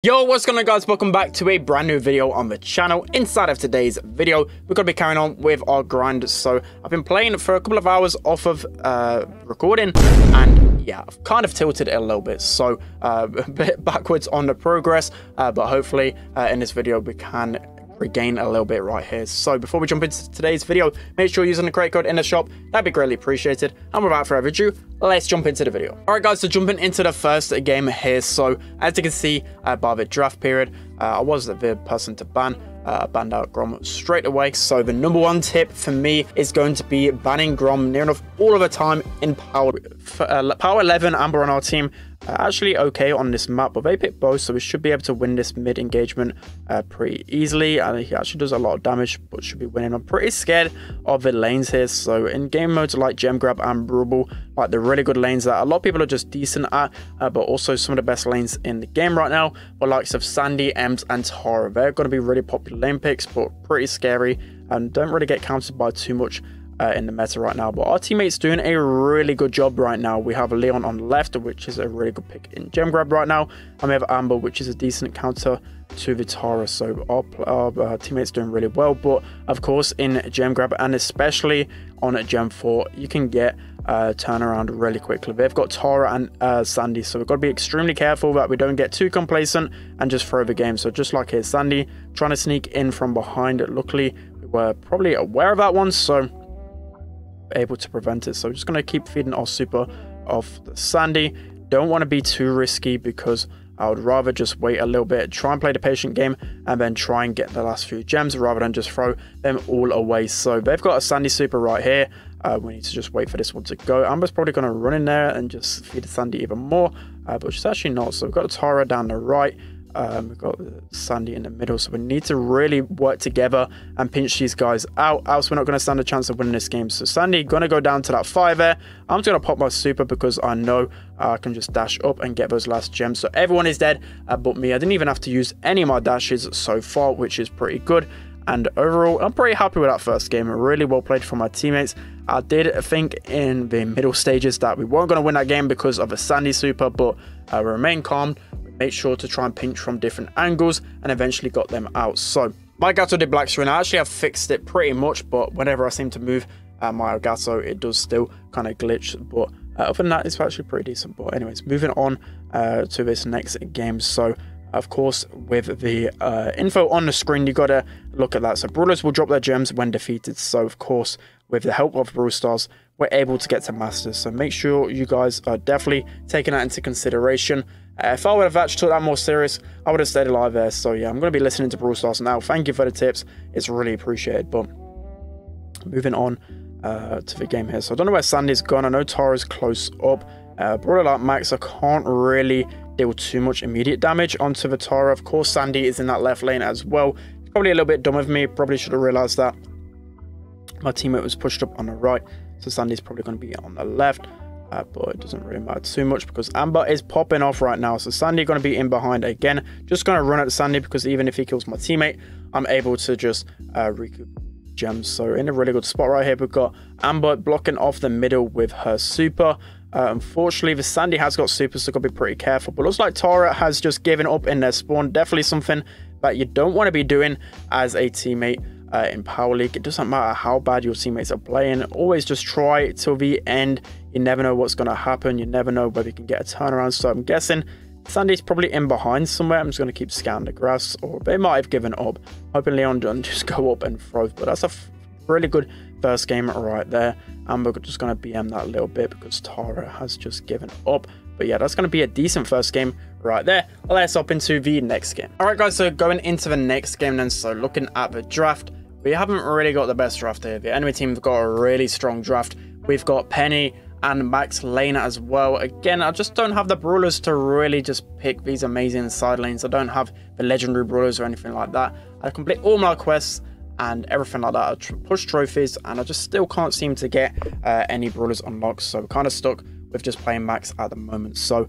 Yo, what's going on guys, welcome back to a brand new video on the channel. Inside of today's video, we're going to be carrying on with our grind. So I've been playing for a couple of hours off of recording, and yeah, I've kind of tilted it a little bit, so a bit backwards on the progress, but hopefully in this video we can regain a little bit right here. So before we jump into today's video, make sure you're using the create code in the shop. That'd be greatly appreciated. And without further ado, let's jump into the video. All right guys, so jumping into the first game here. So as you can see by the draft period, I was the person to ban. Banned out Grom straight away. So the number one tip for me is going to be banning Grom near enough all of the time in power. Power 11 Amber on our team actually okay on this map, but they pick both, so we should be able to win this mid engagement pretty easily. And he actually does a lot of damage, but should be winning. I'm pretty scared of the lanes here. So in game modes like Gem Grab and Brawl, like the really good lanes that a lot of people are just decent at, but also some of the best lanes in the game right now, the likes of Sandy, Ems, and Tara. They're going to be really popular lane picks, but pretty scary and don't really get countered by too much in the meta right now. But our teammates doing a really good job right now. We have Leon on the left, which is a really good pick in Gem Grab right now, and we have Amber, which is a decent counter to Vitara. So our teammates doing really well. But of course in Gem Grab, and especially on Gem 4, you can get turnaround really quickly. They've got Tara and Sandy, so we've got to be extremely careful that we don't get too complacent and just throw the game. So just like here, Sandy trying to sneak in from behind. Luckily we were probably aware of that one, so able to prevent it. So we're just going to keep feeding our super off the Sandy. Don't want to be too risky, because I would rather just wait a little bit, try and play the patient game, and then try and get the last few gems rather than just throw them all away. So they've got a Sandy super right here. We need to just wait for this one to go. Amber's probably going to run in there and just feed the Sandy even more, but she's actually not. So we've got a Tara down the right. We've got Sandy in the middle, so we need to really work together and pinch these guys out, else we're not going to stand a chance of winning this game. So Sandy going to go down to that 5 there. I'm just going to pop my super because I know I can just dash up and get those last gems. So everyone is dead but me. I didn't even have to use any of my dashes so far, which is pretty good. And overall, I'm pretty happy with that first game. Really well played from my teammates. I did think in the middle stages that we weren't going to win that game because of a Sandy super, but we remained calm. Make sure to try and pinch from different angles, and eventually got them out. So my Gato did black screen. I actually have fixed it pretty much, but whenever I seem to move my Gato, it does still kind of glitch. But other than that, it's actually pretty decent. But anyways, moving on to this next game. So of course, with the info on the screen, you got to look at that. So brawlers will drop their gems when defeated. So of course, with the help of Brawl Stars, we're able to get to Masters. So make sure you guys are definitely taking that into consideration. If I would have actually took that more serious, I would have stayed alive there. So yeah, I'm going to be listening to Brawl Stars now. Thank you for the tips. It's really appreciated. But moving on to the game here. So I don't know where Sandy's gone. I know Tara's close up. Brawler like Max, I can't really deal too much immediate damage onto the Tara. Of course, Sandy is in that left lane as well. It's probably a little bit dumb of me. Probably should have realized that. My teammate was pushed up on the right, so Sandy's probably going to be on the left. But it doesn't really matter too much because Amber is popping off right now. So Sandy going to be in behind again. Just going to run at Sandy because even if he kills my teammate, I'm able to just recoup gems. So in a really good spot right here, we've got Amber blocking off the middle with her super. Unfortunately, the Sandy has got super, so got to be pretty careful. But looks like Tara has just given up in their spawn. Definitely something that you don't want to be doing as a teammate in Power League. It doesn't matter how bad your teammates are playing. Always just try till the end. You never know what's going to happen. You never know whether you can get a turnaround. So I'm guessing Sandy's probably in behind somewhere. I'm just going to keep scanning the grass, or they might have given up. Hoping Leon doesn't just go up and throw. But that's a really good first game right there. Amber just going to BM that a little bit because Tara has just given up. But yeah, that's going to be a decent first game right there. Let's hop into the next game. All right, guys, so going into the next game then. So looking at the draft, we haven't really got the best draft here. The enemy team have got a really strong draft. We've got Penny and Max lane as well. Again, I just don't have the brawlers to really just pick these amazing side lanes. I don't have the legendary brawlers or anything like that. I complete all my quests and everything like that. I push trophies and I just still can't seem to get any brawlers unlocked. So we're kind of stuck with just playing Max at the moment. So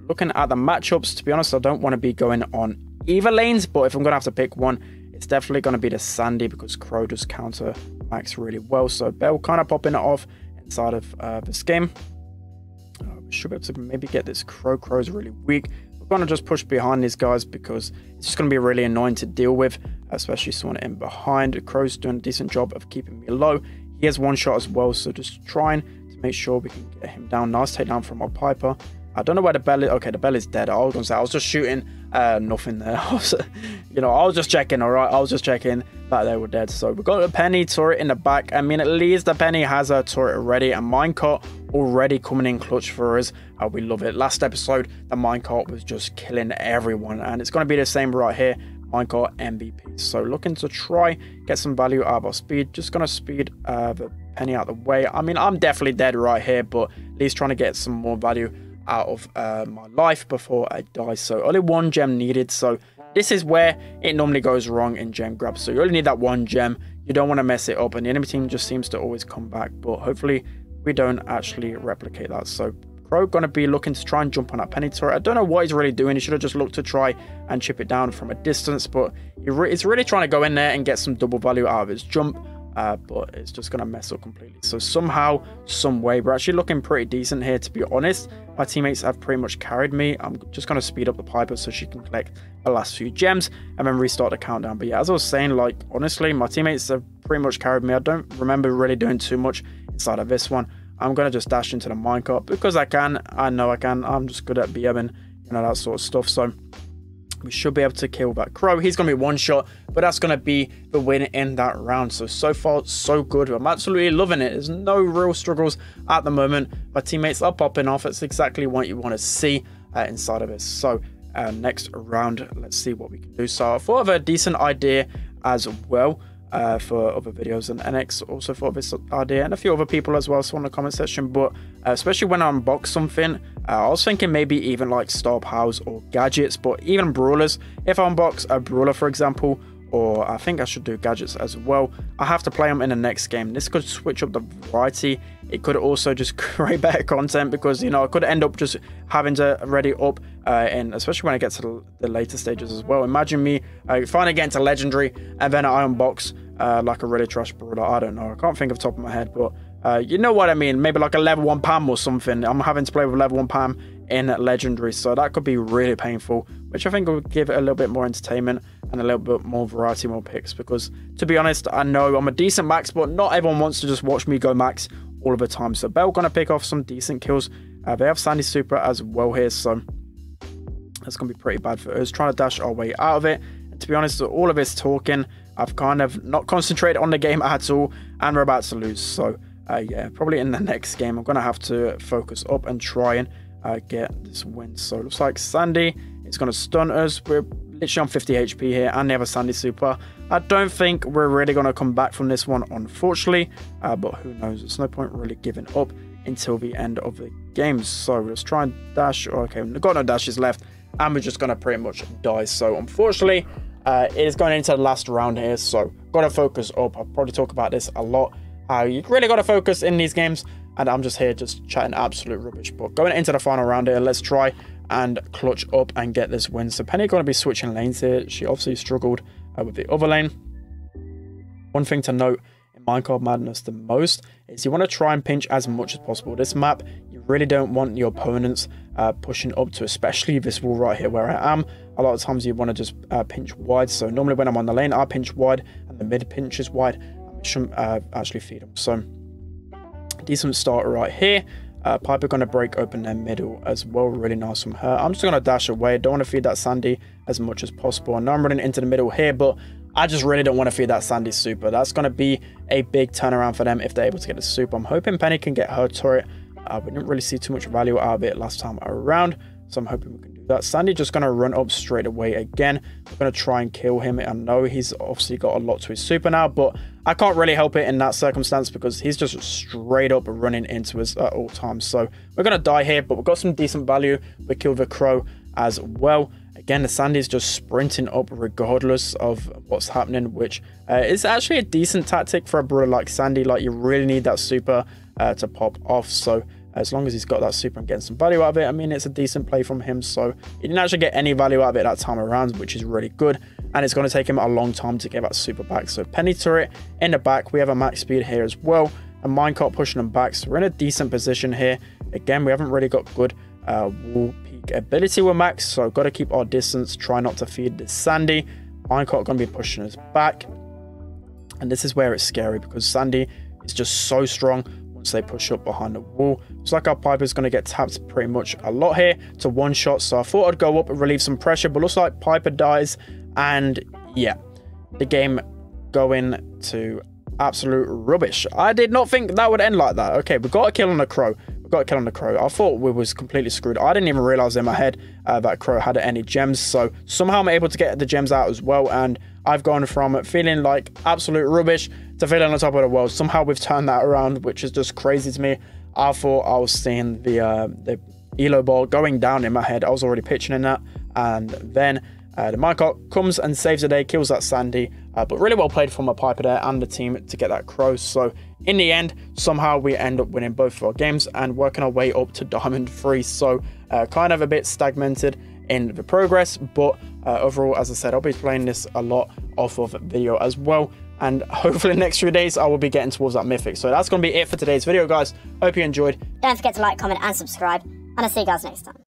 looking at the matchups, to be honest, I don't want to be going on either lanes, but if I'm going to have to pick one, it's definitely going to be the Sandy because Crow does counter Max really well. So Bell kind of popping it off inside of this game. We should be able to maybe get this Crow. Crow's really weak. we're going to just push behind these guys because it's just going to be really annoying to deal with, especially someone in behind. Crow's doing a decent job of keeping me low. He has one shot as well, so just trying to make sure we can get him down. Nice takedown from our Piper. I don't know where the bell is. Okay, the bell is dead. I was going to say, I was just shooting nothing there. I was just checking, all right? I was just checking that they were dead. So we've got a Penny turret in the back. I mean, at least the Penny has a turret already. And minecart already coming in clutch for us. We love it. Last episode, the minecart was just killing everyone. And it's going to be the same right here. Minecart MVP. So looking to try get some value out of our speed. Just going to speed the Penny out of the way. I mean, I'm definitely dead right here, but at least trying to get some more value out of my life before I die. So only one gem needed. So this is where it normally goes wrong in gem grabs. So you only need that one gem. You don't want to mess it up, and the enemy team just seems to always come back, but hopefully we don't actually replicate that. So Crow gonna be looking to try and jump on that Penny turret. I don't know what he's really doing. He should have just looked to try and chip it down from a distance, but he's really trying to go in there and get some double value out of his jump. But it's just going to mess up completely. So somehow, some way, we're actually looking pretty decent here, to be honest. My teammates have pretty much carried me. I'm just going to speed up the Piper so she can collect the last few gems and then restart the countdown. But yeah, as I was saying, like, honestly, my teammates have pretty much carried me. I don't remember really doing too much inside of this one. I'm going to just dash into the minecart because I can. I know I can. I'm just good at BMing, that sort of stuff. So we should be able to kill that Crow. He's going to be one shot, but that's going to be the win in that round. So far, so good. I'm absolutely loving it. There's no real struggles at the moment. My teammates are popping off. It's exactly what you want to see inside of it. So next round, let's see what we can do. So I thought of a decent idea as well for other videos, and NX also thought of this idea, and a few other people as well, so in the comment section. But especially when I unbox something, I was thinking maybe even like star powers or gadgets, but even brawlers. If I unbox a brawler, for example, or I think I should do gadgets as well, I have to play them in the next game. This could switch up the variety. It could also just create better content because, I could end up just having to ready up, and especially when I get to the later stages as well. Imagine me finally getting to legendary and then I unbox like a really trash brawler. I don't know. I can't think of the top of my head, but you know what I mean. Maybe like a level 1 Pam or something. I'm having to play with level 1 Pam in legendary, so that could be really painful, which I think would give it a little bit more entertainment and a little bit more variety, more picks, because to be honest, I know I'm a decent max, but not everyone wants to just watch me go max all of the time. So Bell gonna pick off some decent kills. They have Sandy Super as well here, so that's gonna be pretty bad for us, trying to dash our way out of it. And to be honest, all of this talking, I've kind of not concentrated on the game at all, and we're about to lose. So yeah, probably in the next game I'm gonna have to focus up and try and get this win. So it looks like Sandy is going to stun us. We're literally on 50 HP here, and they have a Sandy Super. I don't think we're really going to come back from this one, unfortunately, but who knows. There's no point really giving up until the end of the game. So let's try and dash. Okay, we've got no dashes left, and we're just going to pretty much die. So unfortunately, it is going into the last round here, so got to focus up. I'll probably talk about this a lot. You really got to focus in these games, and I'm just here just chatting absolute rubbish. But going into the final round here, let's try and clutch up and get this win. So Penny going to be switching lanes here. She obviously struggled with the other lane. One thing to note in Minecraft Madness the most is you want to try and pinch as much as possible. This map, you really don't want your opponents pushing up to, especially this wall right here where I am. A lot of times you want to just pinch wide. So normally when I'm on the lane, I pinch wide and the mid pinches wide. I shouldn't actually feed them. So decent start right here. Piper going to break open their middle as well. Really nice from her. I'm just going to dash away. Don't want to feed that Sandy as much as possible. I know I'm running into the middle here, but I just really don't want to feed that Sandy Super. That's going to be a big turnaround for them if they're able to get the Super. I'm hoping Penny can get her turret. We didn't really see too much value out of it last time around, so I'm hoping we can do that. Sandy just going to run up straight away again. We're going to try and kill him. I know he's obviously got a lot to his Super now, but I can't really help it in that circumstance because he's just straight up running into us at all times. So we're going to die here, but we've got some decent value. We killed the Crow as well. Again, the Sandy's just sprinting up regardless of what's happening, which is actually a decent tactic for a brawler like Sandy. Like, you really need that Super to pop off. So as long as he's got that Super and getting some value out of it, I mean, it's a decent play from him. So he didn't actually get any value out of it that time around, which is really good. And it's going to take him a long time to get that Super back. So Penny turret in the back. We have a max speed here as well. And minecart pushing them back. So we're in a decent position here. Again, we haven't really got good wall peek ability were maxed, so got to keep our distance, try not to feed this Sandy. Minecart going to be pushing us back, and this is where it's scary because Sandy is just so strong once they push up behind the wall. Looks like our Piper's going to get tapped pretty much a lot here to one shot, so I thought I'd go up and relieve some pressure, but looks like Piper dies, and yeah, the game going to absolute rubbish. I did not think that would end like that. Okay, we got a kill on the Crow. I thought we was completely screwed. I didn't even realize in my head that Crow had any gems, so somehow I'm able to get the gems out as well, and I've gone from feeling like absolute rubbish to feeling on top of the world. Somehow we've turned that around, which is just crazy to me. I thought I was seeing the elo ball going down in my head. I was already pitching in that, and then the minecart comes and saves the day, kills that Sandy, but really well played from my Piper there and the team to get that Crow. So in the end, somehow we end up winning both of our games and working our way up to Diamond 3. So kind of a bit stagnated in the progress, but overall, as I said, I'll be playing this a lot off of video as well, and hopefully in the next few days I will be getting towards that mythic. So that's going to be it for today's video, guys. Hope you enjoyed. Don't forget to like, comment and subscribe, and I'll see you guys next time.